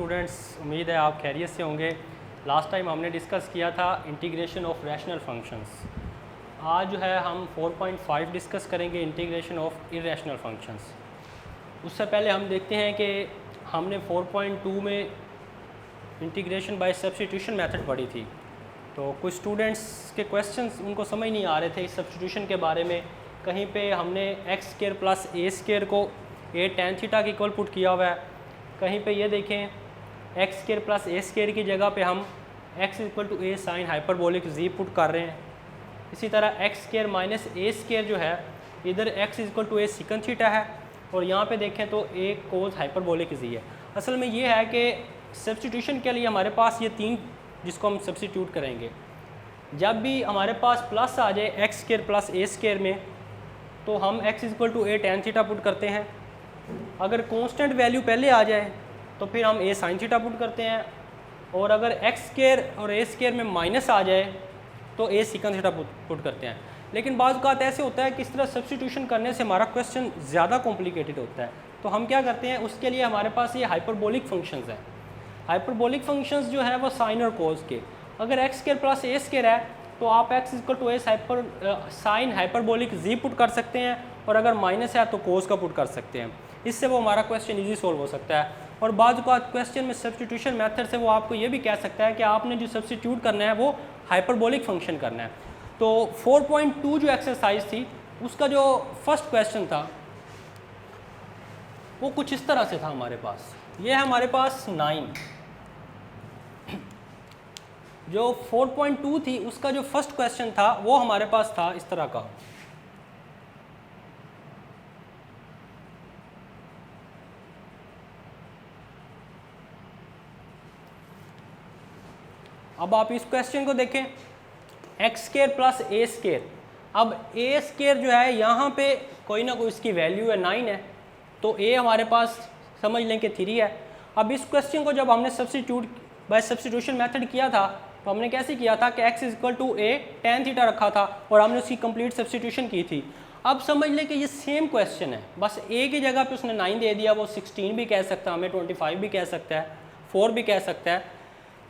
Students, उम्मीद है आप खैरियत से होंगे। लास्ट टाइम हमने डिस्कस किया था इंटीग्रेशन ऑफ रैशनल फंक्शंस। आज जो है हम 4.5 डिस्कस करेंगे इंटीग्रेशन ऑफ इर्रेशनल फंक्शंस। उससे पहले हम देखते हैं कि हमने 4.2 में इंटीग्रेशन बाय सब्स्टिट्यूशन मेथड पढ़ी थी। तो कुछ स्टूडेंट्स के क्वेश्चंस उनको समझ नहीं आ रहे थे इस सब्स्टिट्यूशन के बारे में। कहीं पे हमने x square plus a square को ए टेन थीटा के इक्वल पुट किया हुआ है, कहीं पे ये देखें x square plus a square की जगह पे हम x equal to a sine hyperbolic g put कर रहे हैं। इसी तरह x square minus a square जो है इधर x equal to a secant theta है और यहाँ पे देखें तो ए कोस हाइपरबोलिक जी है। असल में ये है कि सब्स्टिट्यूशन के लिए हमारे पास ये तीन जिसको हम सब्स्टिट्यूट करेंगे। जब भी हमारे पास प्लस आ जाए x square plus a square में तो हम x equal to a tan theta put करते हैं। अगर कांस्टेंट वैल्यू पहले आ जाए तो फिर हम ए साइन थीटा पुट करते हैं, और अगर एक्स स्क्वायर और ए स्क्वायर में माइनस आ जाए तो ए सिकन थीटा पुट करते हैं। लेकिन बाज़ औक़ात ऐसे होता है कि इस तरह सब्स्टिट्यूशन करने से हमारा क्वेश्चन ज़्यादा कॉम्प्लिकेटेड होता है, तो हम क्या करते हैं उसके लिए हमारे पास ये हाइपरबोलिक फंक्शंस हैं। हाइपरबोलिक फंक्शंस जो है वो साइन और कोस के, अगर x square plus a square है तो आप x equal to a sine hyperbolic g put कर सकते हैं, और अगर माइनस है तो कोस का पुट कर सकते हैं। इससे वो हमारा क्वेश्चन इजी सोल्व हो सकता है। और बाद का क्वेश्चन में सब्स्टिट्यूशन मेथड से वो आपको ये भी कह सकता है कि आपने जो सब्स्टिट्यूट करना है वो हाइपरबोलिक फंक्शन करना है। तो 4.2 जो एक्सरसाइज थी उसका जो फर्स्ट क्वेश्चन था वो कुछ इस तरह से था हमारे पास। ये है हमारे पास 9। जो 4.2 थी उसका जो फर्स्ट क्वेश्चन था वो हमारे पास था इस तरह का। अब आप इस क्वेश्चन को देखें, x square plus a square. अब ए स्क्वायर जो है यहाँ पे कोई ना कोई इसकी वैल्यू है 9 है, तो ए हमारे पास समझ लें कि 3 है। अब इस क्वेश्चन को जब हमने सब्स्टिट्यूट बाय सब्स्टिट्यूशन मेथड किया था तो हमने कैसे किया था कि x equal to a tan theta रखा था और हमने उसकी कंप्लीट सब्स्टिट्यूशन की थी। अब समझ लें कि ये सेम क्वेश्चन है, बस a की जगह पे उसने 9 दे दिया। वो 16 भी कह सकता है, हमें 25 भी कह सकता है, 4 भी कह सकता है।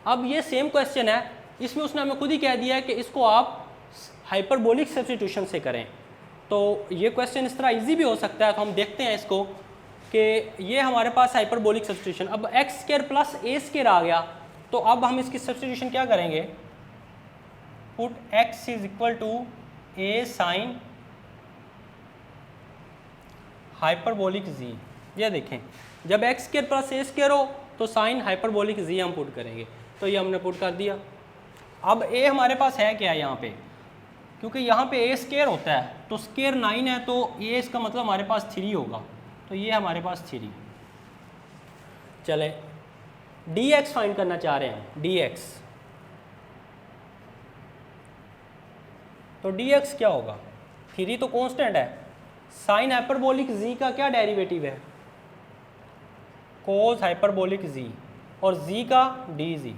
अब ये सेम क्वेश्चन है, इसमें उसने हमें खुद ही कह दिया है कि इसको आप हाइपरबोलिक सब्स्टिट्यूशन से करें। तो ये क्वेश्चन इस तरह ईजी भी हो सकता है। तो हम देखते हैं इसको कि ये हमारे पास हाइपरबोलिक सब्स्टिट्यूशन। अब x square plus a square आ गया तो अब हम इसकी सब्स्टिट्यूशन क्या करेंगे, put x is equal to a sine hyperbolic z. ये देखें, जब x square plus a square हो तो साइन हाइपरबोलिक जी हम पुट करेंगे। तो ये हमने पुट कर दिया। अब ए हमारे पास है क्या यहाँ पे, क्योंकि यहाँ पे ए स्क्वायर होता है तो स्क्वायर 9 है तो ए इसका मतलब हमारे पास 3 होगा, तो ये हमारे पास 3। चले dx फाइंड करना चाह रहे हैं, dx। तो dx क्या होगा, 3 तो कांस्टेंट है। साइन हाइपरबोलिक z का क्या डेरिवेटिव है, कोस हाइपरबोलिक z, और z का dz।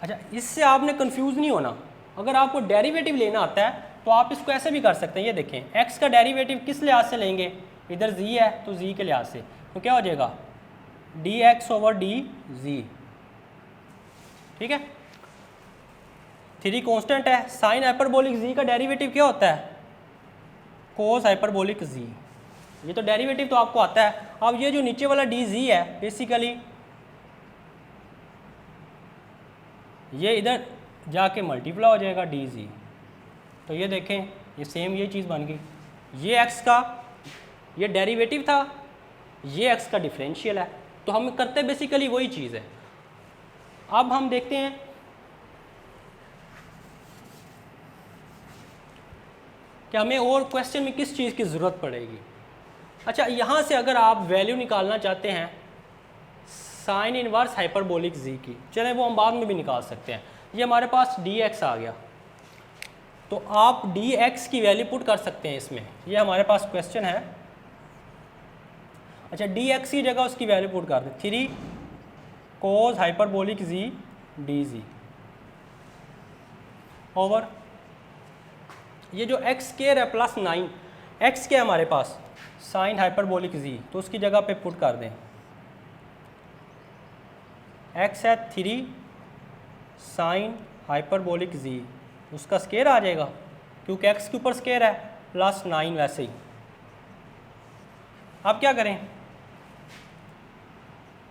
अच्छा, इससे आपने कंफ्यूज नहीं होना। अगर आपको डेरिवेटिव लेना आता है तो आप इसको ऐसे भी कर सकते हैं। ये देखें, x का डेरिवेटिव किस लिहाज से लेंगे, इधर z है तो z के लिहाज से, तो क्या हो जाएगा dx ओवर dz। ठीक है, 3 कांस्टेंट है। साइन हाइपरबोलिक z का डेरिवेटिव क्या होता है, कोस हाइपरबोलिक z। ये तो डेरिवेटिव तो आपको आता है। अब ये जो नीचे वाला dz है बेसिकली ये इधर जाके मल्टीप्लाई हो जाएगा dz। तो ये देखें, ये सेम ये चीज़ बन गई। ये x का ये डेरिवेटिव था, ये x का डिफरेंशियल है, तो हम करते बेसिकली वही चीज़ है। अब हम देखते हैं कि हमें और क्वेश्चन में किस चीज़ की ज़रूरत पड़ेगी। अच्छा, यहाँ से अगर आप वैल्यू निकालना चाहते हैं साइन इनवर्स हाइपरबोलिक जी की, चलें वो हम बाद में भी निकाल सकते हैं। ये हमारे पास dx आ गया, तो आप dx की वैल्यू पुट कर सकते हैं इसमें। ये हमारे पास क्वेश्चन है। अच्छा, dx की जगह उसकी वैल्यू पुट कर दें, 3 कोस हाइपरबोलिक जी dz ओवर ये जो एक्स स्क्वायर है प्लस 9, एक्स क्या है हमारे पास साइन हाइपरबोलिक जी, तो उसकी जगह पे पुट कर दें एक्स है 3 साइन हाइपरबोलिक जी, उसका स्केयर आ जाएगा क्योंकि एक्स के ऊपर स्केयर है, प्लस 9 वैसे ही। अब क्या करें,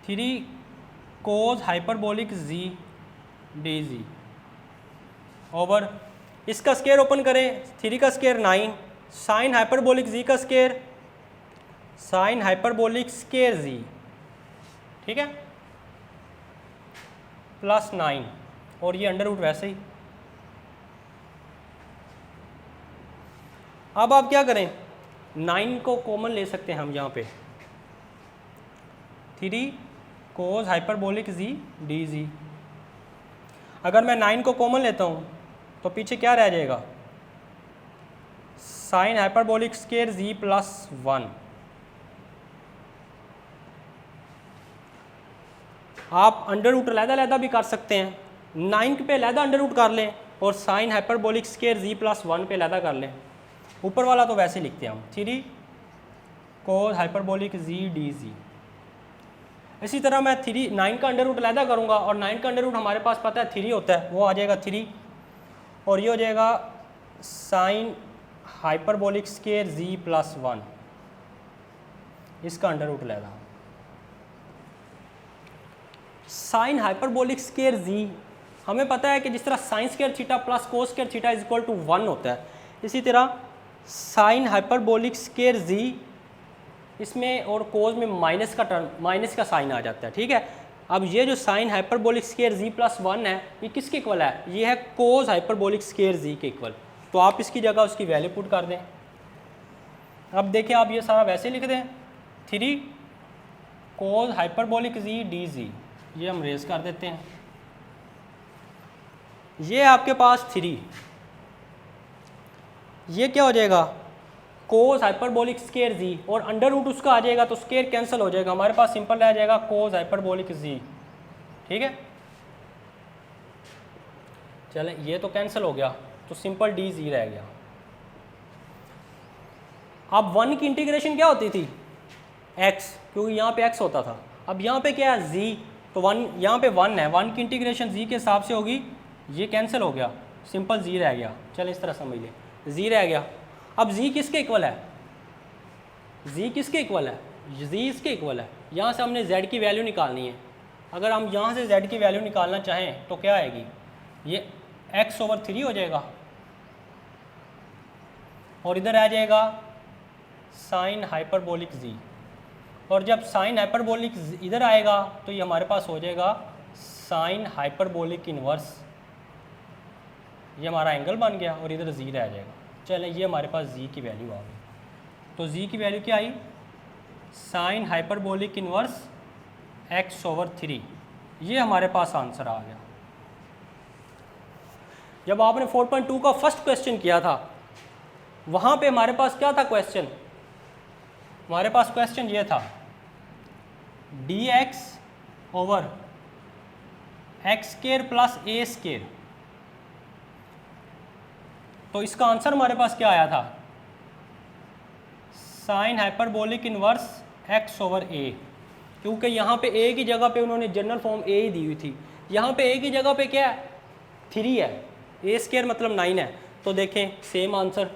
3 कोज hyperbolic G D G over, इसका स्केयर ओपन करें, 3 का स्केयर 9 साइन हाइपरबोलिक जी का स्केयर साइन हाइपरबोलिक स्केयर जी, ठीक है, प्लस 9 और ये अंडर रूट वैसे ही। अब आप क्या करें, 9 को कॉमन ले सकते हैं हम यहाँ पे, 3 कोज हाइपरबोलिक जी डी जी। अगर मैं 9 को कॉमन लेता हूँ तो पीछे क्या रह जाएगा, sine hyperbolic square g plus 1। आप अंडर रूट अलहदा भी कर सकते हैं, 9 पे अलहदा अंडर रूट कर लें और sign hyperbolic square g plus 1 पे अलहदा कर लें। ऊपर वाला तो वैसे लिखते हैं हम, 3 cos hyperbolic G D G. इसी तरह मैं 9 का अंडर रूट अलहदा करूँगा और 9 का अंडर रूट हमारे पास पता है 3 होता है, वो आ जाएगा 3 और ये हो जाएगा sine hyperbolic square g plus 1, इसका अंडर रूट अलहदा। साइन हाइपरबोलिक स्केयर जी हमें पता है कि जिस तरह sine square theta plus cos square theta is equal to 1 होता है, इसी तरह साइन हाइपरबोलिक स्केयर जी इसमें और कोस में माइनस का टर्म, माइनस का साइन आ जाता है, ठीक है। अब ये जो sign hyperbolic square g plus 1 है, ये किसके इक्वल है, ये है कोस हाइपरबोलिक स्केयर जी के इक्वल। तो आप इसकी जगह उसकी वैल्यू पुट कर दें। अब देखिए आप ये सारा वैसे लिख दें, 3 cos hyperbolic G D G, ये हम रेज कर देते हैं। ये आपके पास 3, ये क्या हो जाएगा, कोस हाइपरबोलिक स्केयर जी और अंडर रूट उसका आ जाएगा तो स्केयर कैंसिल हो जाएगा, हमारे पास सिंपल रह जाएगा कोस हाइपरबोलिक जी, ठीक है। चलें ये तो कैंसिल हो गया तो सिंपल डी जी रह गया। अब 1 की इंटीग्रेशन क्या होती थी, x, क्योंकि यहाँ पे x होता था। अब यहाँ पे क्या है z, तो 1 यहाँ पे 1 है, 1 की इंटीग्रेशन z के हिसाब से होगी, ये कैंसिल हो गया, सिंपल z रह गया। चलें इस तरह समझ लें, z रह गया। अब z किसके इक्वल है, z किसके इक्वल है, z इसके इक्वल है। यहाँ से हमने z की वैल्यू निकालनी है। अगर हम यहाँ से z की वैल्यू निकालना चाहें तो क्या आएगी, ये x ओवर 3 हो जाएगा और इधर आ जाएगा साइन हाइपरबोलिक z, और जब साइन हाइपरबोलिक इधर आएगा तो ये हमारे पास हो जाएगा साइन हाइपरबोलिक इनवर्स, ये हमारा एंगल बन गया और इधर z रह जाएगा। चलें ये हमारे पास z की वैल्यू आ गई, तो z की वैल्यू क्या आई, sine hyperbolic inverse x over 3, ये हमारे पास आंसर आ गया। जब आपने 4.2 का फर्स्ट क्वेश्चन किया था वहाँ पे हमारे पास क्या था क्वेश्चन, हमारे पास क्वेश्चन ये था dx over x square plus a square, तो इसका आंसर हमारे पास क्या आया था, sine hyperbolic inverse x over a, क्योंकि यहाँ पे a की जगह पे उन्होंने जनरल फॉर्म a ही दी हुई थी, यहाँ पे a की जगह पे क्या है 3 है, a स्केयर मतलब 9 है। तो देखें सेम आंसर,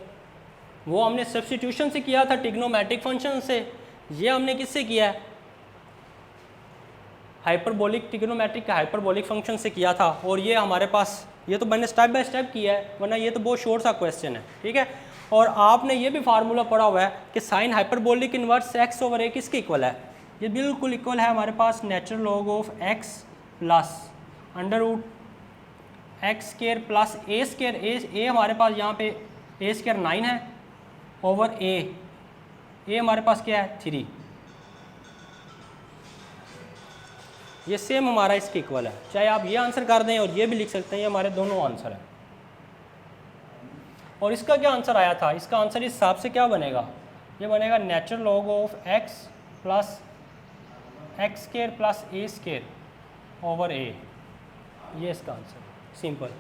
वो हमने सब्स्टिट्यूशन से किया था ट्रिग्नोमेट्रिक फंक्शन से, ये हमने किससे किया है, हाइपरबोलिक ट्रिग्नोमेट्रिक का हाइपरबोलिक फंक्शन से किया था। और ये हमारे पास, ये तो मैंने स्टेप बाय स्टेप किया है, वरना ये तो बहुत शॉर्ट सा क्वेश्चन है, ठीक है। और आपने ये भी फार्मूला पढ़ा हुआ है कि sine hyperbolic inverse x over a किसके इक्वल है, ये बिल्कुल इक्वल है हमारे पास natural log of x plus under root x square plus a square, a हमारे पास यहाँ पे ए स्केयर 9 है ओवर ए हमारे पास क्या है 3, ये सेम हमारा इसके इक्वल है। चाहे आप ये आंसर कर दें और ये भी लिख सकते हैं, ये हमारे दोनों आंसर हैं। और इसका क्या आंसर आया था, इसका आंसर इस हिसाब से क्या बनेगा, ये बनेगा natural log of x plus x square plus a square over a, ये इसका आंसर सिंपल।